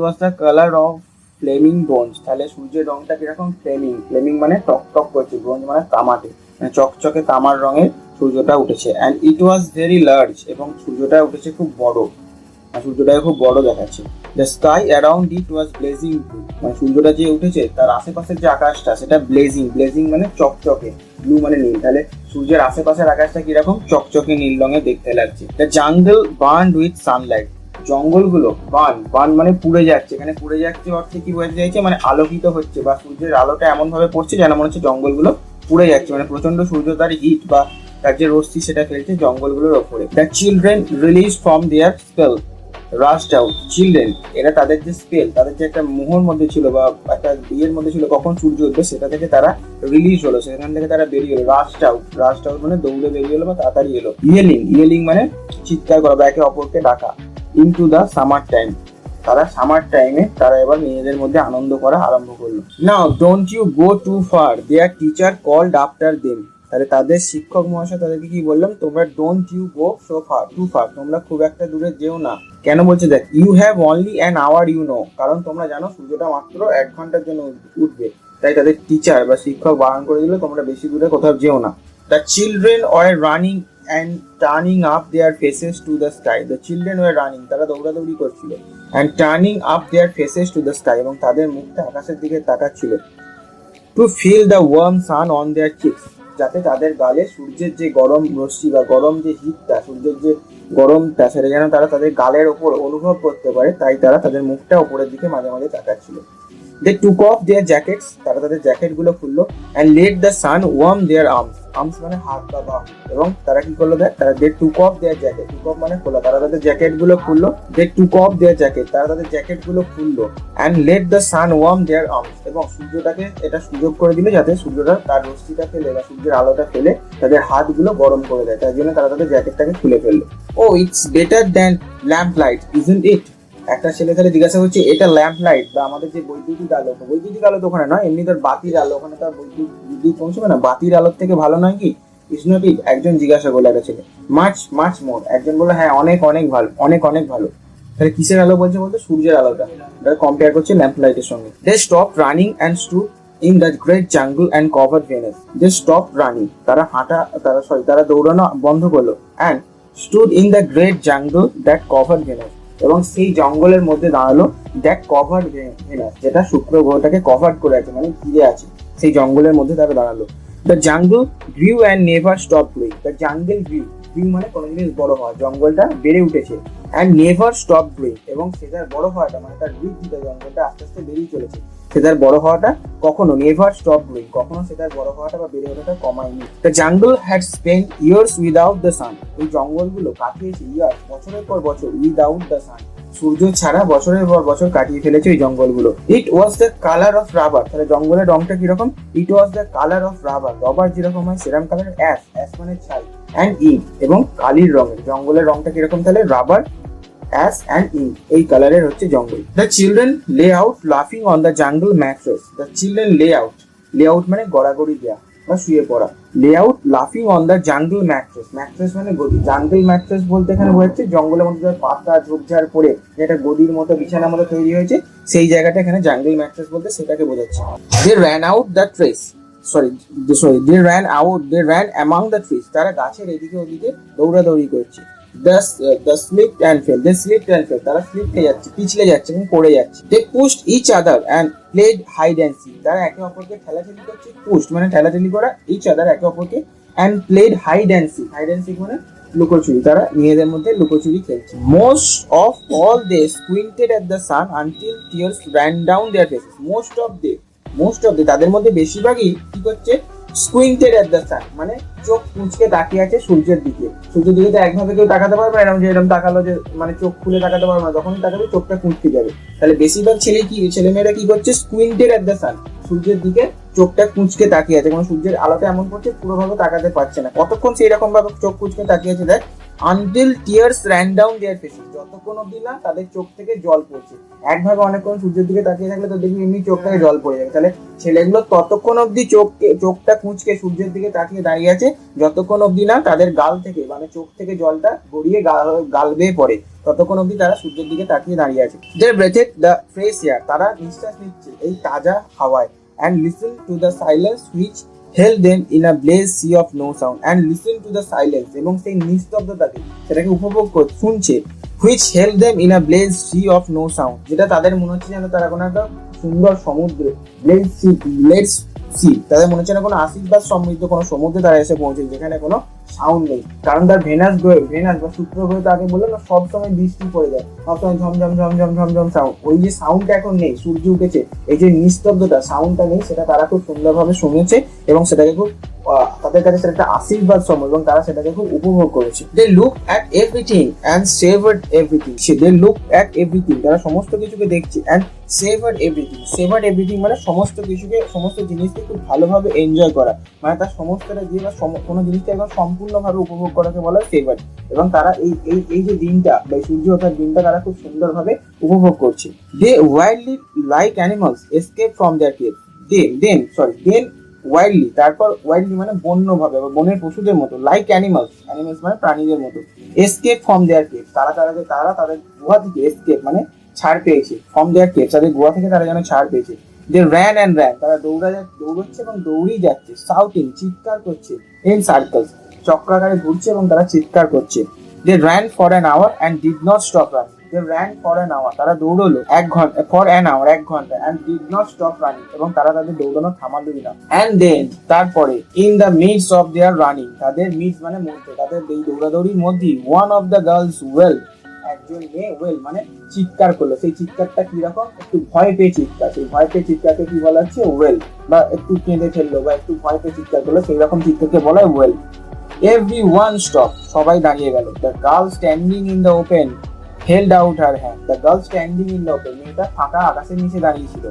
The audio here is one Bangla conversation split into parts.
Was the colour of flaming bronze. তাহলে সূর্যের রংটা কিরকম? ফ্লেমিং। ফ্লেমিং মানে টক টক করছে, ব্রোঞ্জ মানে তামাটে, মানে চকচকে তামার রঙের সূর্যটা উঠেছে। And it was very large, এবং সূর্যটা উঠেছে খুব বড়, আর সূর্যটাকে খুব বড় দেখাচ্ছে। The sky around it was blazing blue, মানে সূর্যটা যে উঠেছে তার আশেপাশের যে আকাশটা সেটা ব্লেজিং। ব্লেজিং মানে চকচকে, ব্লু মানে নীল। তাহলে সূর্যের আশেপাশের আকাশটা কিরকম? চকচকে নীল রঙে দেখতে লাগছে। The jungle burned with sunlight, জঙ্গলগুলো বার্ন মানে পুড়ে যাচ্ছে। এখানে পুড়ে যাচ্ছে অর্থে কি বোঝাতে চাইছে? মানে আলোকিত হচ্ছে, বা সূর্যের আলোটা এমন ভাবে পড়ছে যেন মনে হচ্ছে জঙ্গলগুলো পুড়ে যাচ্ছে, মানে প্রচন্ড সূর্য তার হিট বা তার যে রশ্মি সেটা ফেলছে জঙ্গলগুলোর ওপরে। The children released from their spell rushed out. Children এরা তাদের যে স্পেল, তাদের যে একটা মোহর মধ্যে ছিল বা একটা বিয়ের মধ্যে ছিল, কখন সূর্য উঠবে সেটা থেকে তারা রিলিজ হলো, সেখান থেকে তারা বেরিয়ে হলো। রাস্ট আউট, রাস্ট আউট মানে দৌড়ে বেরিয়ে হলো বা তাড়াতাড়ি এলো। ইয়েলিং, ইয়েলিং মানে চিৎকার করা বা একে অপরকে ডাকা। ইনটু দ্য সামার টাইম, তারা সামার টাইমে তারা এবার নিজেদের মধ্যে আনন্দ করা আরম্ভ করলো। Now don't you go too far, their teacher called after them. তাহলে তাদের শিক্ষক মহাশয় তাদেরকে কি বললাম? তোমরা don't you go so far, too far, তোমরা খুব একটা দূরে যেও না। কেন বলছে? দেখ, you have only an hour you know, কারণ তোমরা জানো সূর্যটা মাত্র 1 ঘন্টার জন্য উঠবে, তাই তাদের টিচার বা শিক্ষক বারণ করে দিল তোমরা বেশি দূরে কোথাও যেও না। The children were running and turning up their faces to the sky. The children were running, তারা দৌড়াদৌড়ি করছিল, and turning up their faces to the sky, এবং তাদের মুখটা আকাশের দিকে তাকাচ্ছিল। To feel the warm sun on their cheeks, যাতে তাদের গালে সূর্যের যে গরম রশ্মি বা গরম যে হিটটা, সূর্যের যে গরমটা সেটা যেন তারা তাদের গালের ওপর অনুভব করতে পারে, তাই তারা তাদের মুখটা ওপরের দিকে মাঝে মাঝে তাকাচ্ছিল। দে টুক অফ দেয়ার জ্যাকেটস, তারা তাদের জ্যাকেট গুলো খুললো। And let the sun warm their arms, arms মানে হাত বা বাহু, এবং তারা কি করলো? দেখ, তারা they took off their jacket, took off মানে খোলা, তারা তাদের জ্যাকেট গুলো খুললো। দে টুক অফ দেয়ার জ্যাকেট, তারা তাদের জ্যাকেট গুলো খুললো। And let the sun warm their arms, এবং সূর্যটাকে এটা সুযোগ করে দিল যাতে সূর্যটা তার রশ্মিটা ফেলে বা সূর্যের আলোটা ফেলে তাদের হাতগুলো গরম করে দেয়, তার জন্য তারা তাদের জ্যাকেটটাকে খুলে ফেললো। Oh it's better than lamp light isn't it, একটা ছেলে তাহলে জিজ্ঞাসা করছে এটা ল্যাম্প লাইট বা আমাদের যে বৈদ্যুতিক আলো, বৈদ্যুতিক আলো তো ওখানে নয়, এমনি তার বাতির আলো, ওখানে তার বিদ্যুৎ পৌঁছবে না, বাতির আলোর থেকে ভালো নয় কি? ইজ নট ইট, একজন জিজ্ঞাসা করলো একটা ছেলে। মাচ মাচ মোর, একজন বললো হ্যাঁ অনেক অনেক ভালো, অনেক অনেক ভালো। তাহলে কিসের আলো বলছে? বলতে সূর্যের আলোটা, এটা কম্পেয়ার করছে ল্যাম্প লাইটের সঙ্গে। They stop running and stood in that great jungle and covered Venus. They stop running, তারা দৌড়ানো বন্ধ করলো। And stood in the great jungle that covered Venus, এবং সেই জঙ্গলের মধ্যে দাঁড়ালো। দ্যাট কভার্ড ভেনাস, যেটা শুক্র গ্রহটাকে কভার করে আছে, মানে ঘিরে আছে, সেই জঙ্গলের মধ্যে তারা দাঁড়ালো। The jungle গ্রিউ and never stop growing. The jungle গ্রিউ, গ্রিউ মানে কোনো জিনিস বড় হওয়া, জঙ্গলটা বেড়ে উঠেছে। অ্যান্ড নেভার স্টপ গ্রোয়িং, এবং সেটার বড় হওয়াটা মানে তার বৃদ্ধিটা, জঙ্গলটা আস্তে আস্তে বেড়েই চলেছে, সেটার বড় হওয়াটা কখনো নেভার স্টপ গ্রোয়িং, কখনো সেটার বড় হওয়াটা বা বেড়ে ওঠাটা কমায়নি। The jungle had spent years without the sun, এই জঙ্গলগুলো কাটিয়েছে ইয়ার্স, বছরের পর বছর, উইদাউট দ্য সান, সূর্য ছাড়া বছরের পর বছর কাটিয়ে ফেলেছে ওই জঙ্গলগুলো। It was the colour of rubber, তাহলে জঙ্গলের রংটা কিরকম? It was the colour of rubber, rubber যেরকম হয় সেরকম কালার। অ্যাশ, অ্যাশ মানে ছাই, অ্যান্ড ইঙ্ক, এবং কালির রঙের। জঙ্গলের রংটা কিরকম? তাহলে রাবার, অ্যাশ অ্যান্ড ইঙ্ক, এই কালারের হচ্ছে জঙ্গল। দ্য চিলড্রেন লে আউট লাফিং on the jungle mattress. The children lay out, lay out মানে গড়াগড়ি দেওয়া বা শুয়ে পড়া। লে আউট লাফিং on the jungle mattress, mattress মানে গদি। জাঙ্গল ম্যাট্রেস বলতে এখানে বোঝাচ্ছে জঙ্গলের মধ্যে পাতা ঝোপঝাড় পড়ে যেটা গদির মতো বিছানার মতো তৈরি হয়েছে, সেই জায়গাটা এখানে জাঙ্গল ম্যাট্রেস বলতে সেটাকে বোঝাচ্ছে। They ran out the trees, they ran among the trees, তারা গাছের এদিকে ওদিকে দৌড়াদৌড়ি করছে। The slipped and fell, they slipped and fell, তারা স্লিপ খেয়ে যাচ্ছে, পিছলে যাচ্ছে এবং পড়ে যাচ্ছে। They pushed each other and played hide and seek, তারা একে অপরকে ঠেলাঠেলি করছে। pushed মানে ঠেলাঠেলি করা, each other একে অপরকে, and played hide and seek, hide and seek মানে লুকোচুরি, তারা নিজেদের মধ্যে লুকোচুরি খেলছে। Most of all they squinted at the sun until tears ran down their faces. most of the তাদের মধ্যে বেশিরভাগই কি করছে? স্কুইন্টেড এট দ্য সান, মানে চোখ কুঁচকে তাকিয়ে আছে সূর্যের দিকে। সূর্যের দিকে তো একভাবে কেউ তাকাতে পারবে না, এরকম যে এরকম তাকালো যে মানে চোখ খুলে তাকাতে পারবে না, যখনই তাকাবে চোখটা কুঁচকে যাবে। তাহলে বেশিরভাগ ছেলেমেয়েরা কি করছে? স্কুইন্টেড এট দ্য সান, সূর্যের দিকে চোখটা কুঁচকে তাকিয়ে আছে, কারণ সূর্যের আলোটা এমন করছে পুরোভাবে তাকাতে পারছে না। কতক্ষণ সেই রকম ভাবে চোখ কুঁচকে তাকিয়ে আছে? দেখ, আনটিল টিয়ার্স র্যান ডাউন দেয়ার ফেসেস, যতক্ষণ অব্দি না তাদের চোখ থেকে জল পড়ছে। একভাবে অনেকক্ষণ সূর্যের দিকে তাকিয়ে থাকলে তো দেখবি এমনি চোখ থেকে জল পড়ে যাবে। তাহলে ছেলেগুলো ততক্ষণ অব্দি চোখটা কুঁচকে সূর্যের দিকে তাকিয়ে দাঁড়িয়ে আছে যতক্ষণ অব্দি না তাদের গাল থেকে মানে চোখ থেকে জলটা গড়িয়ে গাল বেয়ে পড়ে। ততক্ষণ অবধি তারা সূর্যের দিকে তাকিয়ে দাঁড়িয়ে আছে। দে ব্রেথেড দ্য ফ্রেশ এয়ার, তারা নিঃশ্বাস নিচ্ছে এই তাজা হাওয়ায়। And listen to the silence which held them in a blaze sea of no sound, and listen to the silence, এবং সেই নিস্তব্ধতাকে সেটাকে উপভোগ শুনছে, which held them in a blaze sea of no sound, যেটা তাদের মনে হচ্ছে যেন তারা কোনো একটা সুন্দর সমুদ্রে, ব্লেজ সি, তাদের মনে হচ্ছে না কোনো আশীর্বাদ সমৃদ্ধ কোনো সমুদ্রে তারা এসে পৌঁছেছে যেখানে কোনো সাউন্ড নেই। কারণ তার ভেনাস বা শুক্র গ্রহে তো আগে বললো না সবসময় বৃষ্টি পড়ে যায়, সবসময় ঝমঝম ঝমঝম ঝমঝম সাউন্ড, ওই যে সাউন্ডটা এখন নেই, সূর্য উঠেছে, এই যে নিস্তব্ধতা, সাউন্ডটা নেই, সেটা তারা খুব সুন্দরভাবে শুনেছে এবং সেটাকে খুব তাদের কাছে সেটা একটা আশীর্বাদ সময় এবং তারা সেটাকে খুব উপভোগ করেছে। They look at everything and savoured everything, they look at everything, তারা সমস্ত কিছুকে দেখছে, অ্যান্ড সেভার্ড এভরিথিং মানে সমস্ত কিছুকে, সমস্ত জিনিসকে খুব ভালোভাবে এনজয় করা, মানে তার সমস্তটা দিয়ে বা কোনো জিনিসকে একদম সম্পূর্ণভাবে উপভোগ করাকে বলা হয় সেভার্ড। এবং তারা এই যে দিনটা বা সূর্য ওঠার দিনটা তারা খুব সুন্দরভাবে উপভোগ করছে। They wildly like animals escape from their cave, then wildly, তারপর ওয়াইল্ডলি মানে বন্যভাবে বা বনের পশুদের মতো, লাইক অ্যানিমালস মানে প্রাণীদের মতো, এসকেপ ফ্রম দেয়ার কেভ, তারা তাদের গুহা থেকে এসকেপ মানে ছাড় পেয়েছে, ফ্রম দেয়ার কেভ, তাদের গুহা থেকে তারা যেন ছাড় পেয়েছে। দে র্যান, তারা দৌড়চ্ছে এবং দৌড়েই যাচ্ছে, শাউটিং, চিৎকার করছে, ইন সার্কেলস, চক্রাকারে ঘুরছে এবং তারা চিৎকার করছে। They ran for an hour and did not stop running, they ran for an hour, তারা দৌড়লো 1 ঘন্টা, ফর অ্যান আওয়ার 1 ঘন্টা, and did not stop running, এবং তারা তাদের দৌড়ানো থামালোই না। অ্যান্ড দেন, তারপরে, in the midst of their running, তাদের মিডস মানে মধ্যে, তাদের এই দৌড়াদৌড়ির মধ্যে, one of the girls well, একজন মেয়ে ওয়েল মানে চিৎকার করলো। সেই চিৎকারটা কিরকম, একটু ভয় পেয়ে চিৎকার, সেই ভয় পেয়ে চিৎকারকে কি বলা হচ্ছে ওয়েল, বা একটু কেঁদে ফেললো বা একটু ভয় পেয়ে চিৎকার করলো, সেই রকম চিৎকারকে বলা হয় ওয়েল। Everyone stopped, সবাই দাঁড়িয়ে গেল। The girl standing in the open held out her hand, the girl standing in the open, মেয়েটা ফাঁকা আকাশের নিচে দাঁড়িয়ে ছিল,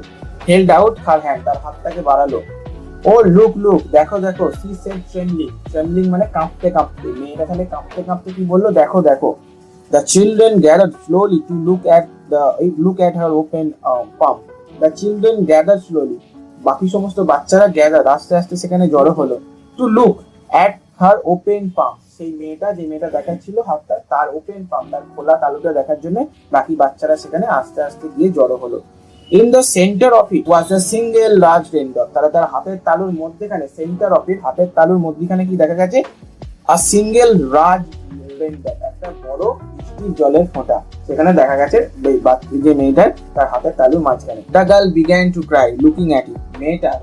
held out her hand, তার হাতটাকে বাড়ালো। Oh look, দেখো, she said trembling মানে কাঁপতে, মেয়েটা তাহলে কাঁপতে কি বললো, দেখো। The children gathered slowly to look at her open palm, the children gathered slowly, বাকি সমস্ত বাচ্চারা গ্যাদার আস্তে আস্তে সেখানে জড়ো হলো, to look at her open palm, সেই যে মেয়েটা দেখাচ্ছিল হাতটা, তার ওপেন পাম, তার খোলা তালুটা দেখার জন্য বাকি বাচ্চারা সেখানে আস্তে আস্তে গিয়ে জড়ো হলো। In the center of it was a single large raindrop, তার হাতের তালুর মধ্যখানে, সেন্টার অফ ইট, হাতের তালুর মধ্যখানে কি দেখা গেছে, a single large raindrop, একটা বড় বৃষ্টির জলের ফোঁটা সেখানে দেখা গেছে যে মেয়েটার তার হাতের তালুর মাঝখানে। The girl began to cry looking at it,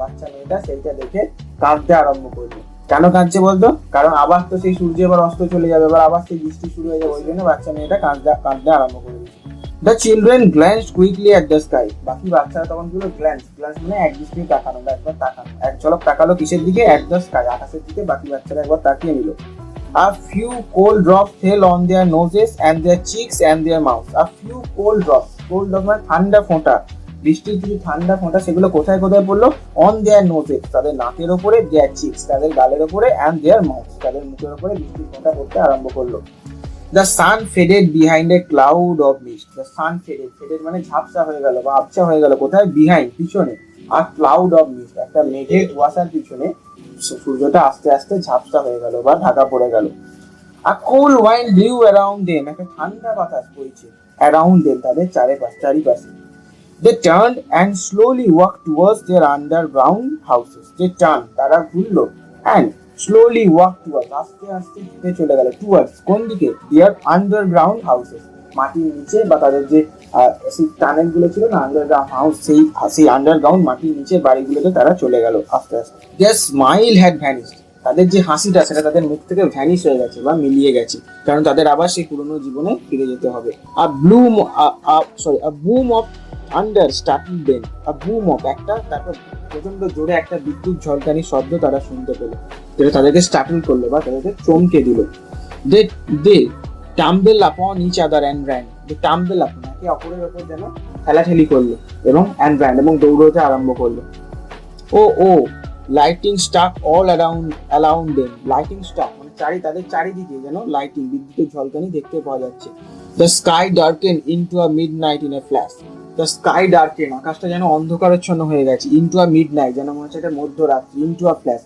বাচ্চা মেয়েটা সেইটা দেখে কাঁদতে আরম্ভ করলো। কেন কাঁদছে বলতো, কারণ আবার তো সেই সূর্য এবার অস্ত চলে যাবে, এবার আবার সেই বৃষ্টি শুরু হয়ে যাবে, ওই জন্য বাচ্চা মেয়েটা কাঁদতে আরম্ভ করে দিয়েছে। The children glanced quickly at the sky, বাকি বাচ্চারা তখন গুলো গ্ল্যান্স মানে এক দৃষ্টিতে তাকানো, একবার তাকানো, এক ঝলক তাকালো কিসের দিকে, at the sky, আকাশের দিকে, বাকি বাচ্চারা একবার তাকিয়ে নিল। A few cold drops fell on their noses and their cheeks and their mouths, a few cold drops মানে ঠান্ডা ফোঁটা, বৃষ্টির কিছু ঠান্ডা ফোঁটা, সেগুলো কোথায় পড়লো, অন দেয়ার নোজেস, তাদের নাকের ওপরে, দেয়ার চিক্স, তাদের গালের ওপরে, অ্যান্ড দেয়ার মাউথ, তাদের মুখের ওপরে বৃষ্টির ফোঁটা পড়তে আরম্ভ করলো। The sun faded behind A cloud of mist, the sun faded মানে ঝাপসা হয়ে গেল বা আবছা হয়ে গেল, কোথায়, বিহাইন্ড পিছনে, আর ক্লাউড অফ মিস্ট একটা মেঘের কুয়াশার পিছনে সূর্যটা আস্তে আস্তে ঝাপসা হয়ে গেল বা ঢাকা পড়ে গেল। A cool wind blew around them, একটা ঠান্ডা বাতাস বইছে, around them, তাদের চারিপাশে। They turned and slowly walked towards their underground houses. They turned, তারা ঘুরলো, and slowly walked towards, আস্তে আস্তে হেঁটে চলে গেল, towards, কোন দিকে, their underground houses, মাটির নিচে বা তাদের যে সেই টানেল গুলো ছিল না, আন্ডারগ্রাউন্ড হাউস, সেই আন্ডারগ্রাউন্ড মাটির নিচে বাড়িগুলোতে তারা চলে গেল আস্তে আস্তে। Their smile had vanished, তাদের যে হাসিটা সেটা তাদের মুখ থেকে ভ্যানিশ হয়ে গেছে বা মিলিয়ে গেছে, কারণ তাদের আবার সেই পুরনো জীবনে ফিরে যেতে হবে। A boom of thunder startled them, a boom of, একটা তারপর প্রচন্ড জোরে একটা বিদ্যুৎ ঝলকানির শব্দ তারা শুনতে পেল, যেটা তাদেরকে স্টার্টল করলো বা তাদেরকে চমকে দিল। They tumbled upon each other and ran, they tumbled upon, একে অপরের ওপর যেন ঠেলাঠেলি করলো এবং and ran, এবং দৌড়তে আরম্ভ করলো। ও lightning struck all around them, lightning struck মানে তাদের চারিদিকে যেন লাইটিং, বিদ্যুতের ঝলকানি দেখতে পাওয়া যাচ্ছে। The sky darkened into a midnight in a flash, the sky darkened, আকাশটা যেন অন্ধকারাচ্ছন্ন হয়ে গেছে, into a midnight, যেন মনে হচ্ছে এটা মধ্যরাত্রি, into a flash,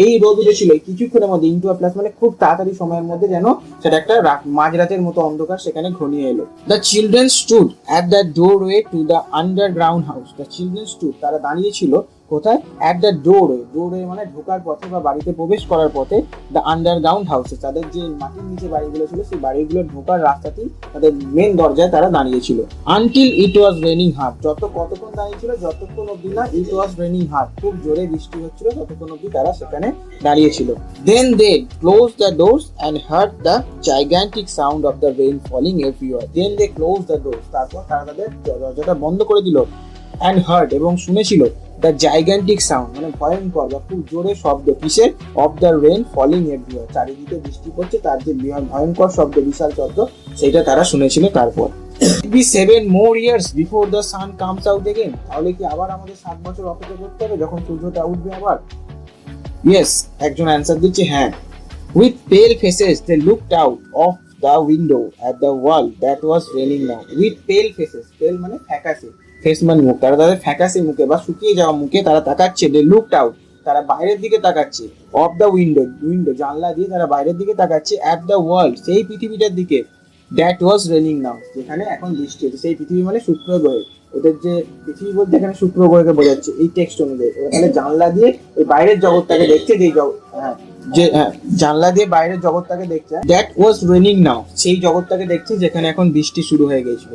এই রোদ উঠেছিল কিছুক্ষণের মধ্যে, ইনটু আ ফ্ল্যাশ মানে খুব তাড়াতাড়ি সময়ের মধ্যে যেন সেটা একটা মাঝরাতের মতো অন্ধকার সেখানে ঘনিয়ে এলো। The children stood at the doorway to the underground house. The children stood, তারা দাঁড়িয়ে ছিল কোথায়? অ্যাট দ্য ডোরওয়ে মানে ঢোকার পথে বা বাড়িতে প্রবেশ করার পথে। দ্য আন্ডারগ্রাউন্ড হাউসে, তাদের যে মাটির নিচে বাড়িগুলো ছিল সেই বাড়িগুলোর ঢোকার রাস্তাতেই তাদের মেন দরজায় তারা দাঁড়িয়ে ছিল। আনটিল ইট ওয়াজ রেনিং হার্ড, কতক্ষণ দাঁড়িয়ে ছিল? যতক্ষণ অব্দি না ইট ওয়াজ রেনিং হার্ড, খুব জোরে বৃষ্টি হচ্ছিল ততক্ষণ অব্দি তারা সেখানে দাঁড়িয়ে ছিল। Then they close the doors and heard the gigantic sound of the rain falling everywhere. Then they close the doors, তারপর তারা তাদের দরজাটা বন্ধ করে দিল। অ্যান্ড হার্ড, এবং শুনেছিল দ্য জাইগ্যান্টিক সাউন্ড মানে ভয়ঙ্কর বা খুব জোরে শব্দ, কিসের? Of the rain falling everywhere, চারিদিকে বৃষ্টি পড়ছে তার যে ভয়ঙ্কর শব্দ, বিশাল শব্দ, সেটা তারা শুনেছিল। তারপর B 7 more years before the sun comes out again, তাহলে কি আবার আমাদের 7 বছর অপেক্ষা করতে হবে যখন সূর্যটা উঠবে আবার? ইয়েস, একজন অ্যান্সার দিচ্ছে হ্যাঁ। With pale faces they looked out of the window at the world that was raining now. With pale faces, pale মানে ফ্যাকাসে, ফেস মানে মুখ, তারা তাদের ফ্যাকাসে মুখে বা শুকিয়ে যাওয়া মুখে তারা তাকাচ্ছে। দে লুকড আউট, তারা বাইরের দিকে তাকাচ্ছে। অফ দ্য উইন্ডো জানলা দিয়ে তারা বাইরের দিকে তাকাচ্ছে। অ্যাট দ্য ওয়ার্ল্ড, সেই পৃথিবীটার দিকে। দ্যাট ওয়াজ রেনিং নাও, যেখানে এখন বৃষ্টি হচ্ছে। সেই পৃথিবী মানে শুক্র গ্রহে, ওদের যে পৃথিবী বলতে এখানে শুক্র গ্রহকে বোঝাচ্ছে এই টেক্সট অনুযায়ী। ওরা তাহলে জানলা দিয়ে ওই বাইরের জগৎটাকে দেখছে, জানলা দিয়ে বাইরের জগৎটাকে দেখছে। দ্যাট ওয়াজ রেনিং নাও, সেই জগৎটাকে দেখছে যেখানে এখন বৃষ্টি শুরু হয়ে গেছিল।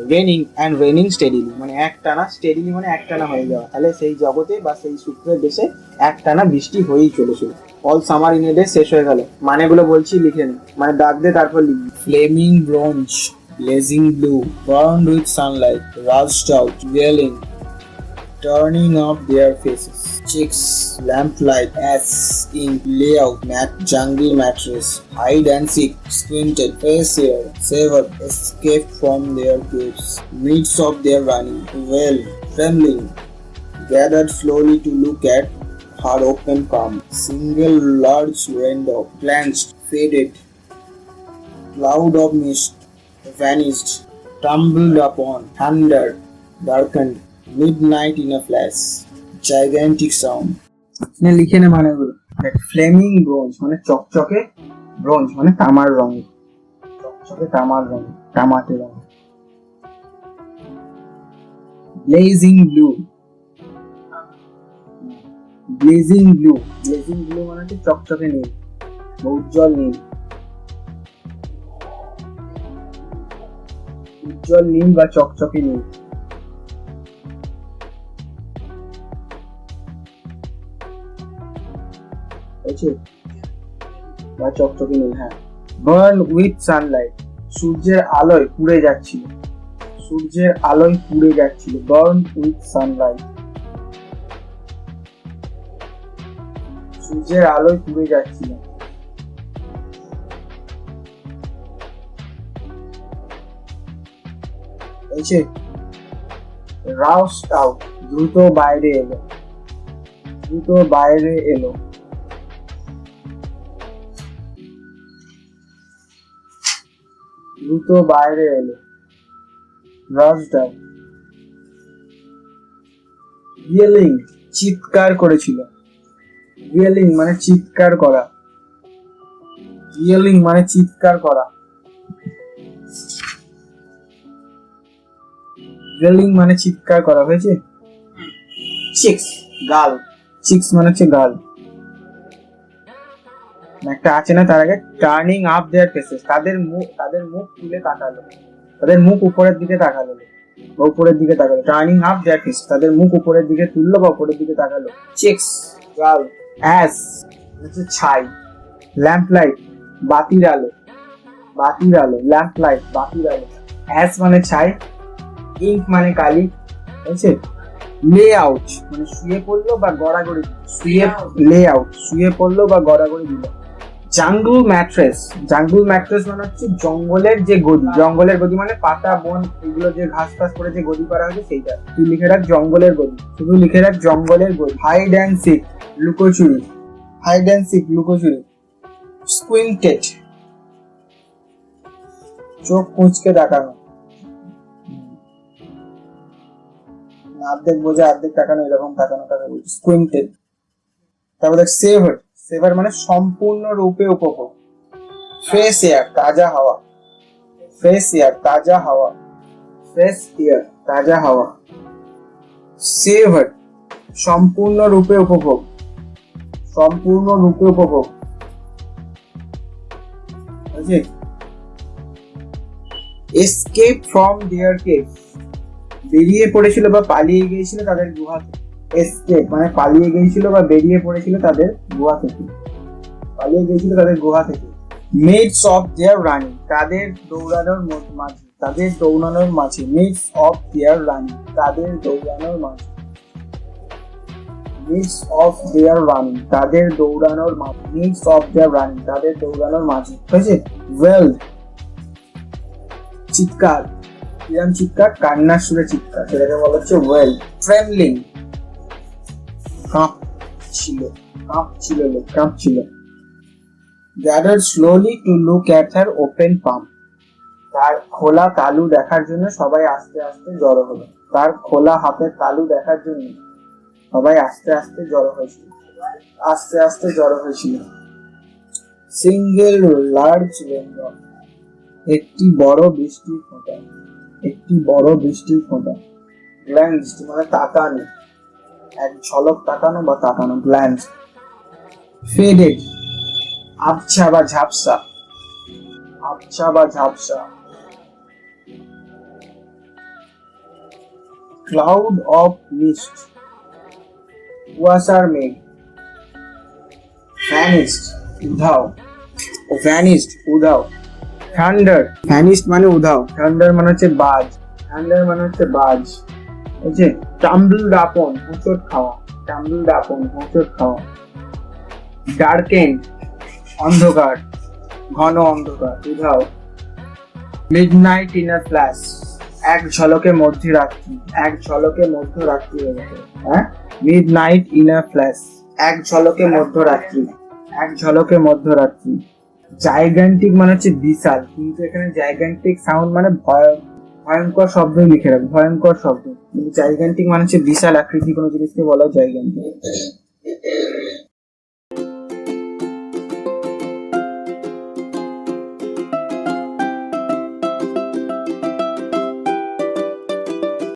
রেনিং স্টেডিলি মানে একটানা, স্টেডিলি মানে একটানা হয়ে যাওয়া। তাহলে সেই জগতে বা সেই শুক্রের দেশে একটানা বৃষ্টি হয়েই চলেছিল। All summer in a day শেষ হয়ে গেল। মানেগুলো বলছি, লিখে নে, মানে দাগ দে তারপর লিখবি। Flaming bronze, blazing blue, burned with sunlight, rushed out, yelling, turning up their faces. Chicks, lamplight, ass, ink, layout, jungle mattress, hide and seek, squinted, face air, saver, escaped from their caves, midst of their running, well, trembling, gathered slowly to look at her open palm. Single large raindrop, clenched, faded, cloud of mist, vanished, tumbled upon, thunder, darkened, midnight in a flash, gigantic sound. লিখে নে মানেগুলো। ফ্লেমিং ব্রোঞ্জ মানে চকচকে, ব্রোঞ্জ মানে তামার রঙ, চকচকে তামার রঙ, তামাটে রঙ। ব্লেজিং ব্লু, ব্লেজিং ব্লু মানে হচ্ছে চকচকে নীল, উজ্জ্বল নীল, উজ্জ্বল নীল বা চকচকে নীল। বা চকচকে নীল, হ্যাঁ। বার্ন উইথ সানলাইট, সূর্যের আলোয় পুড়ে যাচ্ছিল, সূর্যের আলোয় পুড়ে যাচ্ছিল। বার্ন উইথ সানলাইট, সূর্যের আলোয় পুড়ে যাচ্ছিল। রাউস্ড আউট, দ্রুত বাইরে এলো, দ্রুত বাইরে এলো। দ্রুত বাইরে এলো, রাউস্ড আউট। ইয়েলিং, চিৎকার করেছিল। ইয়েলিং মানে চিৎকার করা, ইয়েলিং মানে চিৎকার করা। ইয়েলিং মানে চিৎকার করা হয়েছে। চিক্স, গাল, চিক্স মানে হচ্ছে গাল। একটা আছে না তার আগে, টার্নিং আপ দেয়ার ফেসেস, তাদের মুখ তুলে তাকালো, তাদের মুখ উপরের দিকে তাকালো বা উপরের দিকে তাকালো। টার্নিং আপ দেয়ার ফেসেস, তাদের মুখ উপরের দিকে তুললো বা উপরের দিকে তাকালো। চিক্স, গাল। অ্যাস হচ্ছে ছাই। ল্যাম্প লাইট, বাতির আলো, বাতির আলো। ল্যাম্প লাইট, বাতির আলো। অ্যাস মানে ছাই, ইঙ্ক মানে কালি, আছে। লে আউট মানে শুয়ে পড়লো বা গড়াগড়ি, লে আউট শুয়ে পড়লো বা গড়াগড়ি দিল। জাঙ্গল ম্যাট্রেস, জাঙ্গল ম্যাট্রেস মানে হচ্ছে জঙ্গলের যে গদি, জঙ্গলের গদি মানে পাতা বন এগুলো যে ঘাস টাস করে যে গদি করা হয়েছে সেইটা। তুই লিখে রাখ জঙ্গলের গদি, শুধু লিখে রাখ জঙ্গলের গদি। হাইড অ্যান্ড সিক, লুকোচুরি, হাইড অ্যান্ড সিক, লুকোচুরি। স্কুইন্টেড, চোখ কুঁচকে তাকানো, অর্ধেক বোঝা অর্ধেক তাকানো, এরকম তাকানো টাকা বলছি। স্কুইন্টেড। তারপর দেখ সেভার, সেভার মানে সম্পূর্ণরূপে উপভোগ। ফ্রেশ এয়ার তাজা হাওয়া, ফ্রেশ এয়ার তাজা হাওয়া, ফ্রেশ এয়ার তাজা হাওয়া। সেভার সম্পূর্ণরূপে উপভোগ, সম্পূর্ণরূপে উপভোগ। এসকেপ ফ্রম দেয়ার কেভ, বেরিয়ে পড়েছিল বা পালিয়ে গিয়েছিল তাদের গুহা থেকে। এসকেপ মানে পালিয়ে গিয়েছিল বা বেরিয়ে পড়েছিল তাদের গুহা থেকে, পালিয়ে গিয়েছিল তাদের গুহা থেকে। মিডস অফ দেয়ার রানিং, তাদের দৌড়ানোর মাঝে, তাদের দৌড়ানোর মাঝে। মিডস অফ দেয়ার রানিং, তাদের দৌড়ানোর মাঝে। মিডস অফ দেয়ার রানিং, তাদের দৌড়ানোর মাঝে। মিডস অফ দেয়ার রানিং, তাদের দৌড়ানোর মাঝে। ঠিক আছে। ওয়েল চিৎকার, কিরম চিৎকার? কান্নার সুরে চিৎকার, সেটাকে বলা হচ্ছে ওয়েল। ট্রেমলিং কাঁপছিল, কাঁপছিল লোক, কাঁপছিল। Gathered slowly to look at her open palm, তার খোলা তালু দেখার জন্য সবাই আস্তে আস্তে জড়ো হলো। তার খোলা হাতের তালু দেখার জন্য সবাই আস্তে আস্তে জড়ো হয়েছিল, আস্তে আস্তে জড়ো হয়েছিল। সিঙ্গেল লার্জ রেইনড্রপ, একটি বড় বৃষ্টির ফোঁটা, একটি বড় বৃষ্টির ফোঁটা। গ্ল্যান্স মানে তাকানো, এক ঝলক তাকানো বা তাকানো, গ্ল্যান্স। ফেডেড আবছা বা ঝাপসা, আবছা বা ঝাপসা। ক্লাউড অফ মিস্ট, কুয়াশার মেঘ। ভ্যানিস্ট উধাও, ভ্যানিস্ট উধাও। থান্ডার, ভ্যানিস্ট মানে উধাও, থান্ডার মানে হচ্ছে বাজ, থান্ডার মানে হচ্ছে বাজ। বুঝছে? টাম্বলড আপন, হোঁচট খাওয়া, টাম্বলড আপন, হোঁচট খাওয়া। ডার্কেন্ড অন্ধকার, ঘন অন্ধকার, উধাও। মিডনাইট ইন আ ফ্ল্যাশ, এক ঝলকে মধ্যরাত্রি, এক ঝলকে মধ্যরাত্রি হয়ে গেছে। হ্যাঁ, মিডনাইট ইন আ ফ্ল্যাশ, এক ঝলকে মধ্যরাত্রি, এক ঝলকে মধ্যরাত্রি। জাইগ্যান্টিক মানে হচ্ছে বিশাল, কিন্তু এখানে জাইগ্যান্টিক সাউন্ড মানে ভয়ঙ্কর শব্দই লিখে রাখবে, ভয়ঙ্কর শব্দ। কিন্তু জাইগ্যান্টিক মানে হচ্ছে বিশাল আকৃতি কোনো জিনিসকে বলা হয় জাইগ্যান্টিক।